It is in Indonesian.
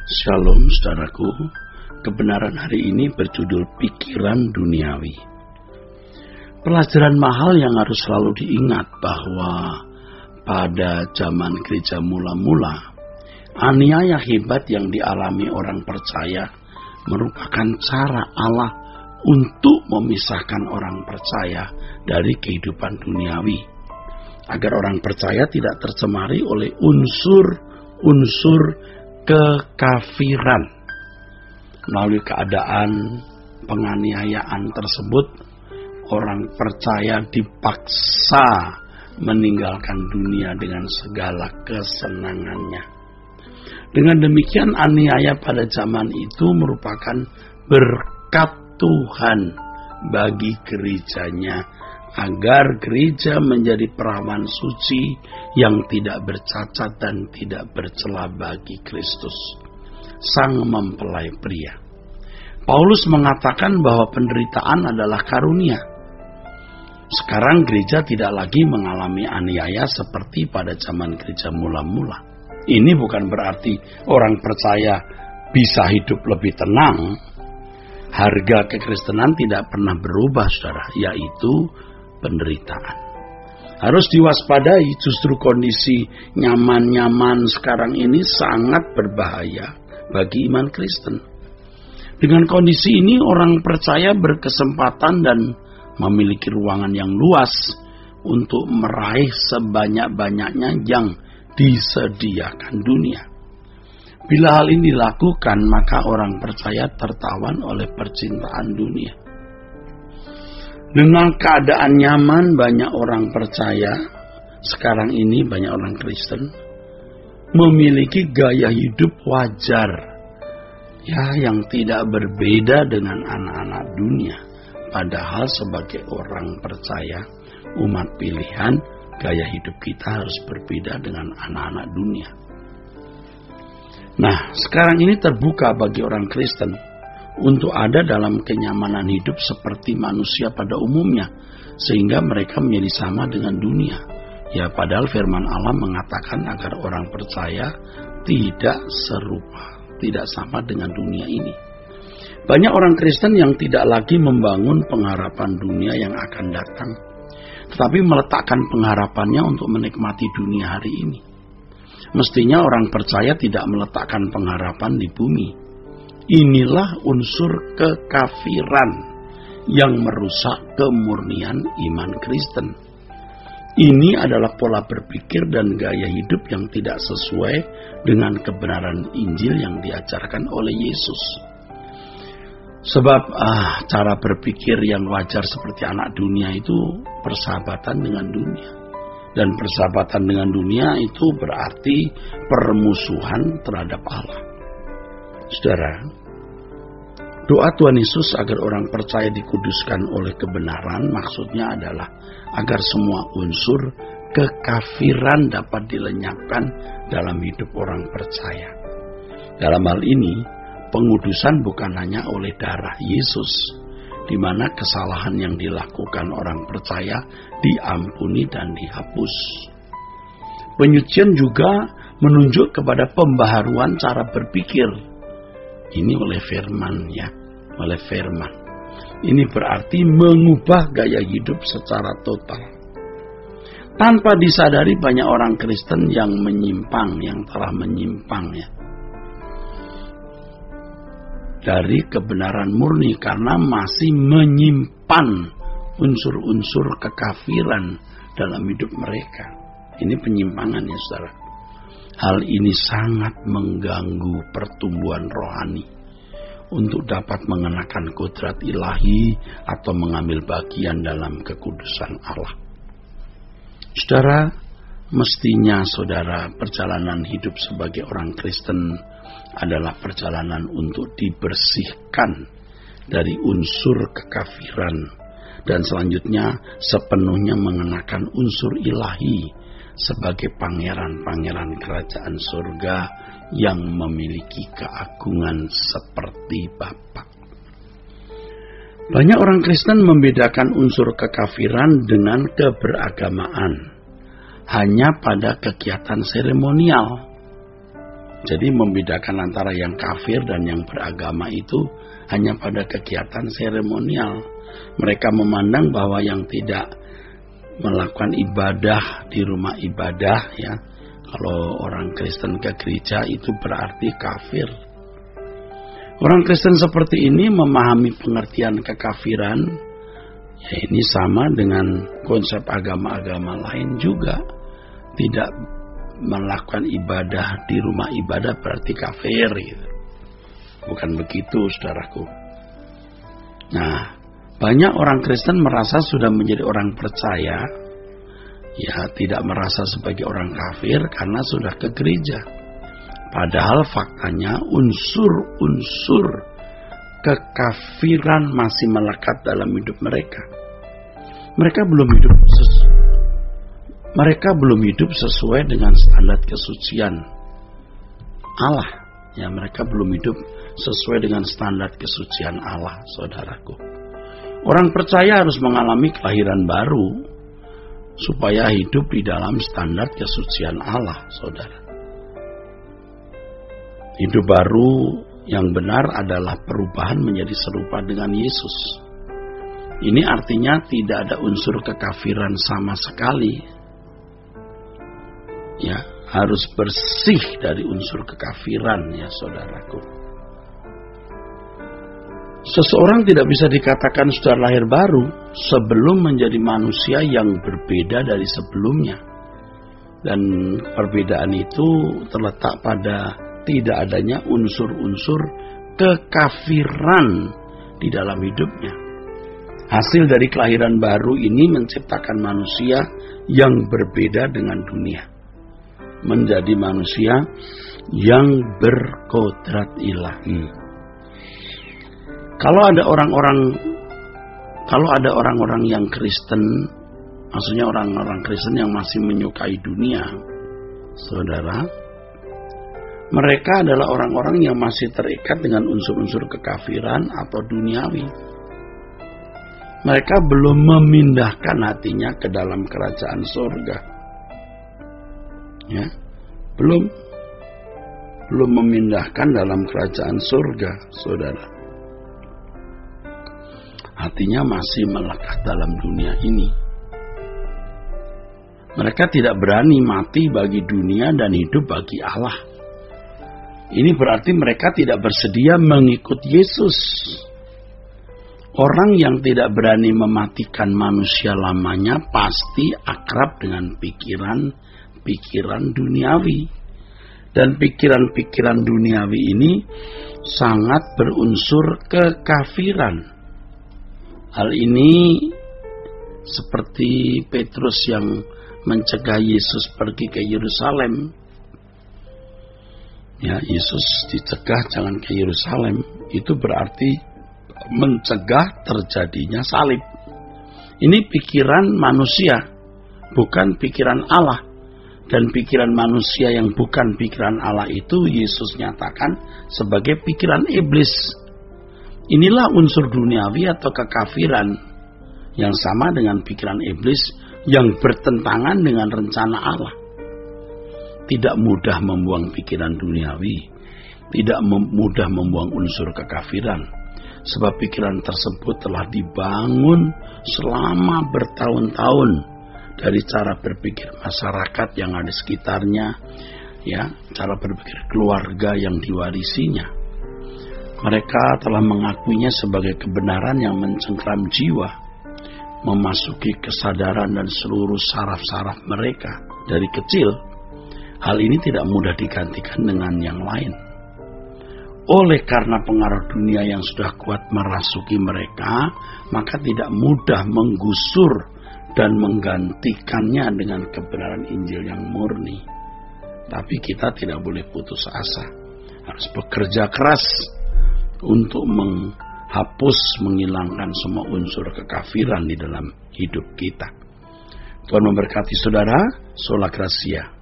Shalom saudaraku, kebenaran hari ini berjudul pikiran duniawi. Pelajaran mahal yang harus selalu diingat bahwa pada zaman gereja mula-mula, aniaya hebat yang dialami orang percaya merupakan cara Allah untuk memisahkan orang percaya dari kehidupan duniawi, agar orang percaya tidak tercemari oleh unsur kekafiran. Melalui keadaan penganiayaan tersebut, orang percaya dipaksa meninggalkan dunia dengan segala kesenangannya. Dengan demikian, aniaya pada zaman itu merupakan berkat Tuhan bagi gerejanya, agar gereja menjadi perawan suci yang tidak bercacat dan tidak bercela bagi Kristus, sang mempelai pria. Paulus mengatakan bahwa penderitaan adalah karunia. Sekarang gereja tidak lagi mengalami aniaya seperti pada zaman gereja mula-mula. Ini bukan berarti orang percaya bisa hidup lebih tenang. Harga kekristenan tidak pernah berubah, saudara, yaitu penderitaan. Harus diwaspadai, justru kondisi nyaman-nyaman sekarang ini sangat berbahaya bagi iman Kristen. Dengan kondisi ini, orang percaya berkesempatan dan memiliki ruangan yang luas untuk meraih sebanyak-banyaknya yang disediakan dunia. Bila hal ini dilakukan, maka orang percaya tertawan oleh percintaan dunia. Dengan keadaan nyaman, banyak orang percaya sekarang ini, banyak orang Kristen memiliki gaya hidup wajar, yang tidak berbeda dengan anak-anak dunia. Padahal sebagai orang percaya, umat pilihan, gaya hidup kita harus berbeda dengan anak-anak dunia. Nah, sekarang ini terbuka bagi orang Kristen untuk ada dalam kenyamanan hidup seperti manusia pada umumnya, sehingga mereka menjadi sama dengan dunia. Padahal firman Allah mengatakan agar orang percaya tidak serupa, tidak sama dengan dunia ini. Banyak orang Kristen yang tidak lagi membangun pengharapan dunia yang akan datang, tetapi meletakkan pengharapannya untuk menikmati dunia hari ini. Mestinya orang percaya tidak meletakkan pengharapan di bumi. Inilah unsur kekafiran yang merusak kemurnian iman Kristen. Ini adalah pola berpikir dan gaya hidup yang tidak sesuai dengan kebenaran Injil yang diajarkan oleh Yesus. Sebab cara berpikir yang wajar seperti anak dunia itu persahabatan dengan dunia. Dan persahabatan dengan dunia itu berarti permusuhan terhadap Allah. Saudara, doa Tuhan Yesus agar orang percaya dikuduskan oleh kebenaran maksudnya adalah agar semua unsur kekafiran dapat dilenyapkan dalam hidup orang percaya. Dalam hal ini, pengudusan bukan hanya oleh darah Yesus, di mana kesalahan yang dilakukan orang percaya diampuni dan dihapus. Penyucian juga menunjuk kepada pembaharuan cara berpikir. Ini oleh firman, oleh firman. Ini berarti mengubah gaya hidup secara total. Tanpa disadari banyak orang Kristen yang menyimpang, yang telah menyimpang dari kebenaran murni karena masih menyimpan unsur-unsur kekafiran dalam hidup mereka. Ini penyimpangan, saudara. Hal ini sangat mengganggu pertumbuhan rohani untuk dapat mengenakan kodrat ilahi atau mengambil bagian dalam kekudusan Allah. Saudara, mestinya saudara perjalanan hidup sebagai orang Kristen adalah perjalanan untuk dibersihkan dari unsur kekafiran dan selanjutnya sepenuhnya mengenakan unsur ilahi sebagai pangeran-pangeran kerajaan surga yang memiliki keagungan seperti Bapa. Banyak orang Kristen membedakan unsur kekafiran dengan keberagamaan hanya pada kegiatan seremonial. Jadi membedakan antara yang kafir dan yang beragama itu hanya pada kegiatan seremonial. Mereka memandang bahwa yang tidak melakukan ibadah di rumah ibadah, ya, kalau orang Kristen ke gereja itu berarti kafir. Orang Kristen seperti ini memahami pengertian kekafiran, ya ini sama dengan konsep agama-agama lain juga. Tidak melakukan ibadah di rumah ibadah berarti kafir, gitu. Bukan begitu, saudaraku. Nah, banyak orang Kristen merasa sudah menjadi orang percaya, ya tidak merasa sebagai orang kafir karena sudah ke gereja. Padahal faktanya unsur-unsur kekafiran masih melekat dalam hidup mereka. Mereka belum hidup sesuai dengan standar kesucian Allah. Ya, mereka belum hidup sesuai dengan standar kesucian Allah, saudaraku. Orang percaya harus mengalami kelahiran baru supaya hidup di dalam standar kesucian Allah, saudara. Hidup baru yang benar adalah perubahan menjadi serupa dengan Yesus. Ini artinya tidak ada unsur kekafiran sama sekali. Ya, harus bersih dari unsur kekafiran, ya saudaraku. Seseorang tidak bisa dikatakan sudah lahir baru sebelum menjadi manusia yang berbeda dari sebelumnya. Dan perbedaan itu terletak pada tidak adanya unsur-unsur kekafiran di dalam hidupnya. Hasil dari kelahiran baru ini menciptakan manusia yang berbeda dengan dunia. Menjadi manusia yang berkodrat ilahi. Kalau ada orang-orang yang Kristen, maksudnya orang-orang Kristen yang masih menyukai dunia, saudara, mereka adalah orang-orang yang masih terikat dengan unsur-unsur kekafiran atau duniawi. Mereka belum memindahkan hatinya ke dalam kerajaan surga. Ya, belum memindahkan dalam kerajaan surga, saudara. Hatinya masih melekat dalam dunia ini. Mereka tidak berani mati bagi dunia dan hidup bagi Allah. Ini berarti mereka tidak bersedia mengikut Yesus. Orang yang tidak berani mematikan manusia lamanya pasti akrab dengan pikiran duniawi. Dan pikiran-pikiran duniawi ini sangat berunsur kekafiran. Hal ini seperti Petrus yang mencegah Yesus pergi ke Yerusalem. Ya, Yesus dicegah jangan ke Yerusalem. Itu berarti mencegah terjadinya salib. Ini pikiran manusia, bukan pikiran Allah. Dan pikiran manusia yang bukan pikiran Allah itu Yesus nyatakan sebagai pikiran iblis. Inilah unsur duniawi atau kekafiran yang sama dengan pikiran iblis yang bertentangan dengan rencana Allah. Tidak mudah membuang pikiran duniawi, tidak mudah membuang unsur kekafiran, sebab pikiran tersebut telah dibangun selama bertahun-tahun dari cara berpikir masyarakat yang ada sekitarnya, ya, cara berpikir keluarga yang diwarisinya. Mereka telah mengakuinya sebagai kebenaran yang mencengkram jiwa, memasuki kesadaran dan seluruh saraf-saraf mereka dari kecil. Hal ini tidak mudah digantikan dengan yang lain. Oleh karena pengaruh dunia yang sudah kuat merasuki mereka, maka tidak mudah menggusur dan menggantikannya dengan kebenaran Injil yang murni. Tapi kita tidak boleh putus asa. Harus bekerja keras untuk menghapus, menghilangkan semua unsur kekafiran di dalam hidup kita. Tuhan memberkati saudara. Sola Gracia.